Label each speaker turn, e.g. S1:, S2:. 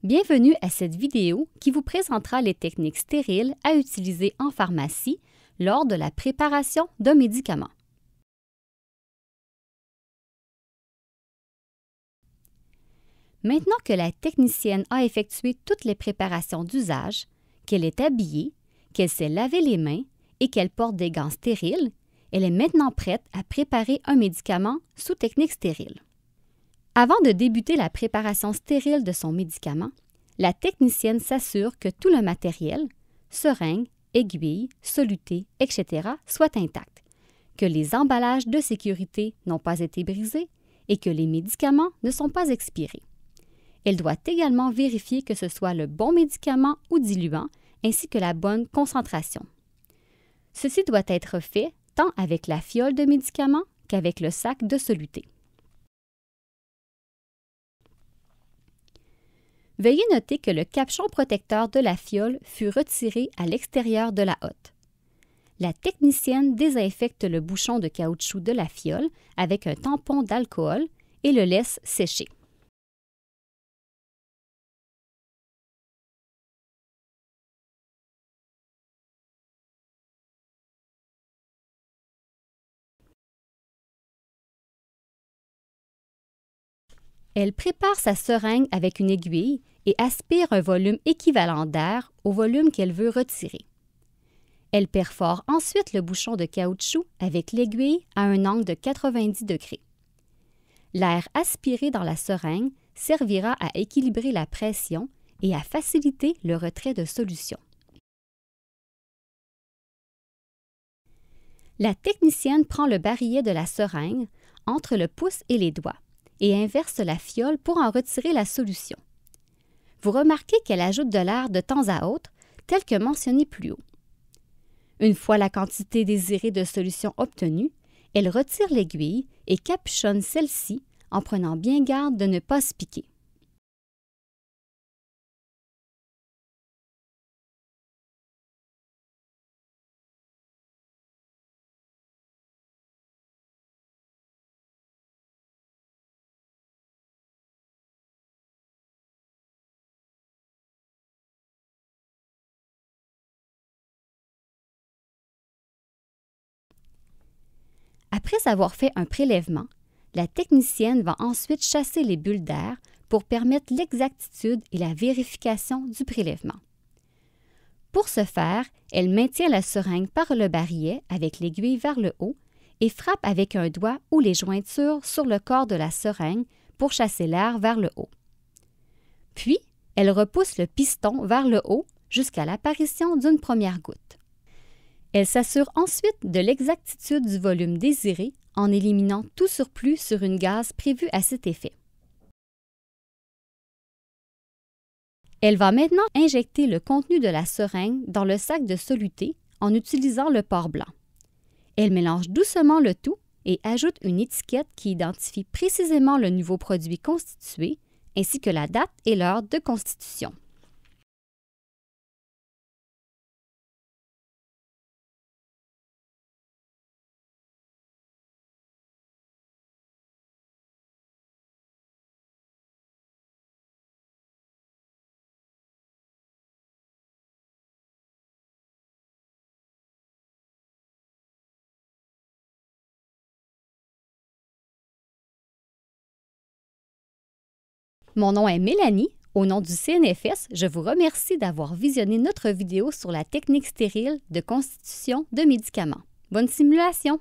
S1: Bienvenue à cette vidéo qui vous présentera les techniques stériles à utiliser en pharmacie lors de la préparation d'un médicament. Maintenant que la technicienne a effectué toutes les préparations d'usage, qu'elle est habillée, qu'elle s'est lavé les mains et qu'elle porte des gants stériles, elle est maintenant prête à préparer un médicament sous technique stérile. Avant de débuter la préparation stérile de son médicament, la technicienne s'assure que tout le matériel, seringues, aiguilles, solutés, etc., soit intact, que les emballages de sécurité n'ont pas été brisés et que les médicaments ne sont pas expirés. Elle doit également vérifier que ce soit le bon médicament ou diluant ainsi que la bonne concentration. Ceci doit être fait tant avec la fiole de médicaments qu'avec le sac de soluté. Veuillez noter que le capuchon protecteur de la fiole fut retiré à l'extérieur de la hotte. La technicienne désinfecte le bouchon de caoutchouc de la fiole avec un tampon d'alcool et le laisse sécher. Elle prépare sa seringue avec une aiguille et aspire un volume équivalent d'air au volume qu'elle veut retirer. Elle perfore ensuite le bouchon de caoutchouc avec l'aiguille à un angle de 90 degrés. L'air aspiré dans la seringue servira à équilibrer la pression et à faciliter le retrait de solution. La technicienne prend le barillet de la seringue entre le pouce et les doigts et inverse la fiole pour en retirer la solution. Vous remarquez qu'elle ajoute de l'air de temps à autre, tel que mentionné plus haut. Une fois la quantité désirée de solution obtenue, elle retire l'aiguille et capuchonne celle-ci en prenant bien garde de ne pas se piquer. Après avoir fait un prélèvement, la technicienne va ensuite chasser les bulles d'air pour permettre l'exactitude et la vérification du prélèvement. Pour ce faire, elle maintient la seringue par le barillet avec l'aiguille vers le haut et frappe avec un doigt ou les jointures sur le corps de la seringue pour chasser l'air vers le haut. Puis, elle repousse le piston vers le haut jusqu'à l'apparition d'une première goutte. Elle s'assure ensuite de l'exactitude du volume désiré en éliminant tout surplus sur une gaze prévue à cet effet. Elle va maintenant injecter le contenu de la seringue dans le sac de soluté en utilisant le port blanc. Elle mélange doucement le tout et ajoute une étiquette qui identifie précisément le nouveau produit constitué ainsi que la date et l'heure de constitution. Mon nom est Mélanie. Au nom du CNFS, je vous remercie d'avoir visionné notre vidéo sur la technique stérile de constitution de médicaments. Bonne simulation!